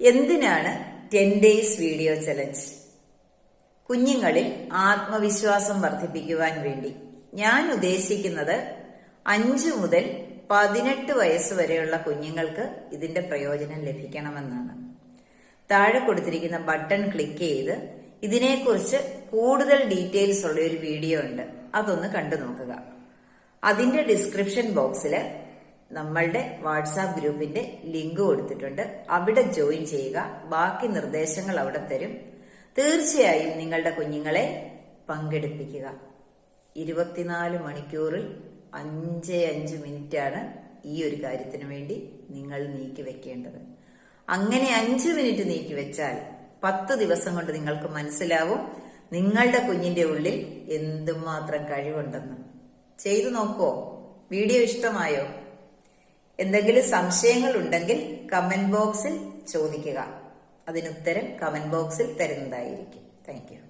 എന്തിനാണ് 10 days video challenge? കുഞ്ഞുങ്ങളിൽ ആത്മവിശ്വാസം വർദ്ധിപ്പിക്കുവാൻ വേണ്ടി. ഞാൻ ഉദ്ദേശിക്കുന്നത് 5 മുതൽ 18 വയസ്സ് വരെയുള്ള കുഞ്ഞുങ്ങൾക്ക് ഇതിന്റെ പ്രയോജനം ലഭിക്കണമെന്നാണ്. താഴെ കൊടുത്തിരിക്കുന്ന ബട്ടൺ ക്ലിക്ക് ചെയ്ത് ഇതിനെക്കുറിച്ച് കൂടുതൽ ഡീറ്റെയിൽസ് ഉള്ള ഒരു വീഡിയോ ഉണ്ട്, അതൊന്ന് കണ്ടു നോക്കുക. അതിന്റെ ഡിസ്ക്രിപ്ഷൻ ബോക്സിൽ നമ്മളുടെ വാട്സാപ്പ് ഗ്രൂപ്പിന്റെ ലിങ്ക് കൊടുത്തിട്ടുണ്ട്, അവിടെ ജോയിൻ ചെയ്യുക. ബാക്കി നിർദ്ദേശങ്ങൾ അവിടെ തരും. തീർച്ചയായും നിങ്ങളുടെ കുഞ്ഞുങ്ങളെ പങ്കെടുപ്പിക്കുക. 24 മണിക്കൂറിൽ 5 മിനിറ്റാണ് ഈ ഒരു കാര്യത്തിന് വേണ്ടി നിങ്ങൾ നീക്കി വെക്കേണ്ടത്. അങ്ങനെ 5 മിനിറ്റ് നീക്കി വെച്ചാൽ 10 ദിവസം കൊണ്ട് നിങ്ങൾക്ക് മനസ്സിലാവും നിങ്ങളുടെ കുഞ്ഞിന്റെ ഉള്ളിൽ എന്തുമാത്രം കഴിവുണ്ടെന്ന്. ചെയ്തു നോക്കുവോ? വീഡിയോ ഇഷ്ടമായോ? എന്തെങ്കിലും സംശയങ്ങൾ ഉണ്ടെങ്കിൽ കമന്റ് ബോക്സിൽ ചോദിക്കുക. അതിനുത്തരം കമന്റ് ബോക്സിൽ തരുന്നതായിരിക്കും. Thank you.